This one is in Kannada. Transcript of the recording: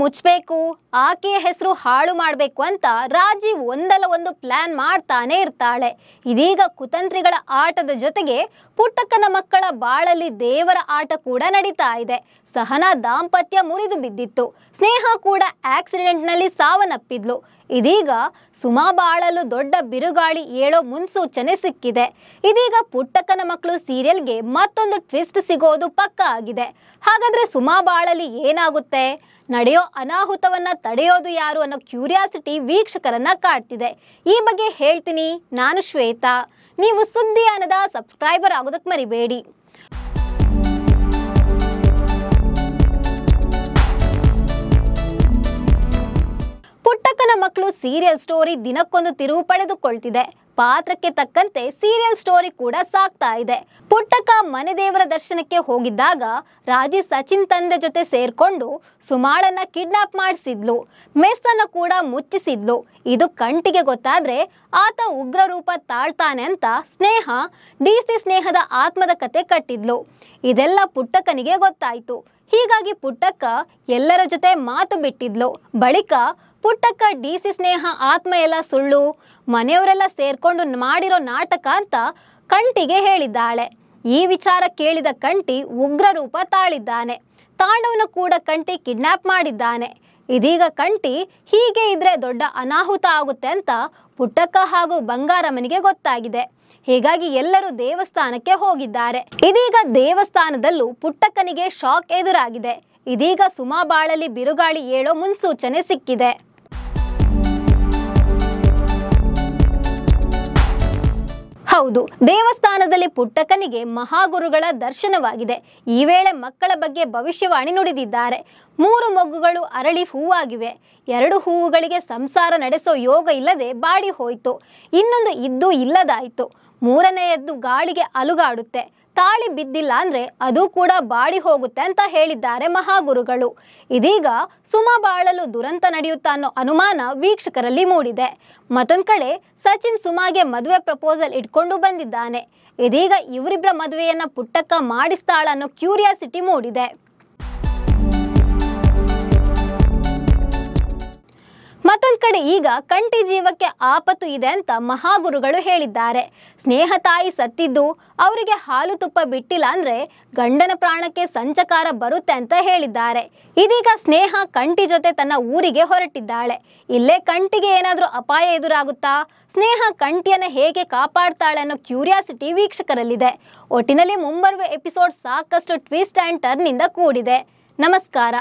ಮುಚ್ಚಬೇಕು, ಆಕೆಯ ಹೆಸರು ಹಾಳು ಮಾಡಬೇಕು ಅಂತ ರಾಜಿ ಒಂದಲ್ಲ ಒಂದು ಪ್ಲಾನ್ ಮಾಡ್ತಾನೆ ಇರ್ತಾಳೆ. ಇದೀಗ ಕುತಂತ್ರಿಗಳ ಆಟದ ಜೊತೆಗೆ ಪುಟ್ಟಕ್ಕನ ಮಕ್ಕಳ ಬಾಳಲ್ಲಿ ದೇವರ ಆಟ ಕೂಡ ನಡೀತಾ ಇದೆ. ಸಹನಾ ದಾಂಪತ್ಯ ಮುರಿದು ಬಿದ್ದಿತ್ತು. ಸ್ನೇಹ ಕೂಡ ಆಕ್ಸಿಡೆಂಟ್ನಲ್ಲಿ ಸಾವನ್ನಪ್ಪಿದ್ಲು. ಇದೀಗ ಸುಮಾ ಬಾಳಲು ದೊಡ್ಡ ಬಿರುಗಾಳಿ ಏಳೋ ಮುನ್ಸೂಚನೆ ಸಿಕ್ಕಿದೆ. ಇದೀಗ ಪುಟ್ಟಕ್ಕನ ಮಕ್ಕಳು ಸೀರಿಯಲ್ಗೆ ಮತ್ತೊಂದು ಟ್ವಿಸ್ಟ್ ಸಿಗೋದು ಪಕ್ಕಾ ಆಗಿದೆ. ಹಾಗಾದ್ರೆ ಸುಮಾ ಬಾಳಲ್ಲಿ ಏನಾಗುತ್ತೆ, ನಡೆಯೋ ಅನಾಹುತವನ್ನ ತಡೆಯೋದು ಯಾರು ಅನ್ನೋ ಕ್ಯೂರಿಯಾಸಿಟಿ ವೀಕ್ಷಕರನ್ನ ಕಾಡ್ತಿದೆ. ಈ ಬಗ್ಗೆ ಹೇಳ್ತೀನಿ. ನಾನು ಶ್ವೇತಾ. ನೀವು ಸುದ್ದಿ ಅನ್ನದ ಸಬ್ಸ್ಕ್ರೈಬರ್ ಆಗೋದಕ್ಕೆ ಮರಿಬೇಡಿ. ಪುಟ್ಟಕ್ಕನ ಮಕ್ಕಳು ಸೀರಿಯಲ್ ಸ್ಟೋರಿ ದಿನಕ್ಕೊಂದು ತಿರುವು ಪಡೆದುಕೊಳ್ತಿದೆ. ಪಾತ್ರಕ್ಕೆ ತಕ್ಕಂತೆ ಸೀರಿಯಲ್ ಸ್ಟೋರಿ ಕೂಡ ಸಾಗ್ತಾ ಇದೆ. ಪುಟ್ಟಕ್ಕ ಮನೆ ದೇವರ ದರ್ಶನಕ್ಕೆ ಹೋಗಿದ್ದಾಗ ರಾಜಿ ಸಚಿನ್ ತಂದೆ ಜೊತೆ ಸೇರ್ಕೊಂಡು ಸುಮಾಳನ್ನ ಕಿಡ್ನಾಪ್ ಮಾಡಿಸಿದ್ಲು. ಮೆಸ್ ಅನ್ನು ಕೂಡ ಮುಚ್ಚಿಸಿದ್ಲು. ಇದು ಕಂಟಿಗೆ ಗೊತ್ತಾದ್ರೆ ಆತ ಉಗ್ರ ರೂಪ ತಾಳ್ತಾನೆ ಅಂತ ಸ್ನೇಹ ಡಿಸಿ ಸ್ನೇಹದ ಆತ್ಮದ ಕತೆ ಕಟ್ಟಿದ್ಲು. ಇದೆಲ್ಲ ಪುಟ್ಟಕ್ಕನಿಗೆ ಗೊತ್ತಾಯ್ತು. ಹೀಗಾಗಿ ಪುಟ್ಟಕ್ಕ ಎಲ್ಲರ ಜೊತೆ ಮಾತು ಬಿಟ್ಟಿದ್ಲು. ಬಳಿಕ ಪುಟ್ಟಕ್ಕ ಡಿಸಿ ಸ್ನೇಹ ಆತ್ಮ ಎಲ್ಲ ಸುಳ್ಳು, ಮನೆಯವರೆಲ್ಲ ಸೇರ್ಕೊಂಡು ಮಾಡಿರೋ ನಾಟಕ ಅಂತ ಕಂಟಿಗೆ ಹೇಳಿದ್ದಾಳೆ. ಈ ವಿಚಾರ ಕೇಳಿದ ಕಂಟಿ ಉಗ್ರ ರೂಪ ತಾಳಿದ್ದಾನೆ. ತಾಂಡವನು ಕೂಡ ಕಂಟಿ ಕಿಡ್ನಾಪ್ ಮಾಡಿದ್ದಾನೆ. ಇದೀಗ ಕಂಟಿ ಹೀಗೆ ಇದ್ರೆ ದೊಡ್ಡ ಅನಾಹುತ ಆಗುತ್ತೆ ಅಂತ ಪುಟ್ಟಕ್ಕ ಹಾಗೂ ಬಂಗಾರಮ್ಮನಿಗೆ ಗೊತ್ತಾಗಿದೆ. ಹೀಗಾಗಿ ಎಲ್ಲರೂ ದೇವಸ್ಥಾನಕ್ಕೆ ಹೋಗಿದ್ದಾರೆ. ಇದೀಗ ದೇವಸ್ಥಾನದಲ್ಲೂ ಪುಟ್ಟಕ್ಕನಿಗೆ ಶಾಕ್ ಎದುರಾಗಿದೆ. ಇದೀಗ ಸುಮಾ ಬಾಳಲ್ಲಿ ಬಿರುಗಾಳಿ ಏಳೋ ಮುನ್ಸೂಚನೆ ಸಿಕ್ಕಿದೆ. ಹೌದು, ದೇವಸ್ಥಾನದಲ್ಲಿ ಪುಟ್ಟಕ್ಕನಿಗೆ ಮಹಾಗುರುಗಳ ದರ್ಶನವಾಗಿದೆ. ಈ ವೇಳೆ ಮಕ್ಕಳ ಬಗ್ಗೆ ಭವಿಷ್ಯವಾಣಿ ನುಡಿದಿದ್ದಾರೆ. 3 ಮೊಗ್ಗುಗಳು ಅರಳಿ ಹೂವಾಗಿವೆ. 2 ಹೂವುಗಳಿಗೆ ಸಂಸಾರ ನಡೆಸೋ ಯೋಗ ಇಲ್ಲದೆ ಬಾಡಿ ಹೋಯ್ತು. ಇನ್ನೊಂದು ಇದ್ದು ಇಲ್ಲದಾಯ್ತು. 3ನೆಯದ್ದು ಗಾಳಿಗೆ ಅಲುಗಾಡುತ್ತೆ. ತಾಳಿ ಬಿದ್ದಿಲ್ಲ ಅಂದ್ರೆ ಅದು ಕೂಡ ಬಾಡಿ ಹೋಗುತ್ತೆ ಅಂತ ಹೇಳಿದ್ದಾರೆ ಮಹಾಗುರುಗಳು. ಇದೀಗ ಸುಮಾ ಬಾಳಲು ದುರಂತ ನಡೆಯುತ್ತಾ ಅನ್ನೋ ಅನುಮಾನ ವೀಕ್ಷಕರಲ್ಲಿ ಮೂಡಿದೆ. ಮತ್ತೊಂದ್ ಕಡೆ ಸಚಿನ್ ಸುಮಾಗೆ ಮದುವೆ ಪ್ರಪೋಸಲ್ ಇಟ್ಕೊಂಡು ಬಂದಿದ್ದಾನೆ. ಇದೀಗ ಇವರಿಬ್ಬರ ಮದುವೆಯನ್ನ ಪುಟ್ಟಕ್ಕ ಮಾಡಿಸ್ತಾಳ ಅನ್ನೋ ಕ್ಯೂರಿಯಾಸಿಟಿ ಮೂಡಿದೆ. ಮತ್ತೊಂದ್ ಕಡೆ ಈಗ ಕಂಟಿ ಜೀವಕ್ಕೆ ಆಪತ್ತು ಇದೆ ಅಂತ ಮಹಾಗುರುಗಳು ಹೇಳಿದ್ದಾರೆ. ಸ್ನೇಹ ತಾಯಿ ಸತ್ತಿದ್ದು ಅವರಿಗೆ ಹಾಲು ತುಪ್ಪ ಬಿಟ್ಟಿಲ್ಲ ಅಂದ್ರೆ ಗಂಡನ ಪ್ರಾಣಕ್ಕೆ ಸಂಚಕಾರ ಬರುತ್ತೆ ಅಂತ ಹೇಳಿದ್ದಾರೆ. ಇದೀಗ ಸ್ನೇಹ ಕಂಟಿ ಜೊತೆ ತನ್ನ ಊರಿಗೆ ಹೊರಟಿದ್ದಾಳೆ. ಇಲ್ಲೇ ಕಂಟಿಗೆ ಏನಾದ್ರೂ ಅಪಾಯ ಎದುರಾಗುತ್ತಾ, ಸ್ನೇಹ ಕಂಟಿಯನ್ನ ಹೇಗೆ ಕಾಪಾಡ್ತಾಳೆ ಅನ್ನೋ ಕ್ಯೂರಿಯಾಸಿಟಿ ವೀಕ್ಷಕರಲ್ಲಿದೆ. ಒಟ್ಟಿನಲ್ಲಿ ಮುಂಬರುವ ಎಪಿಸೋಡ್ ಸಾಕಷ್ಟು ಟ್ವಿಸ್ಟ್ ಅಂಡ್ ಟರ್ನ್ ಇಂದ ಕೂಡಿದೆ. ನಮಸ್ಕಾರ.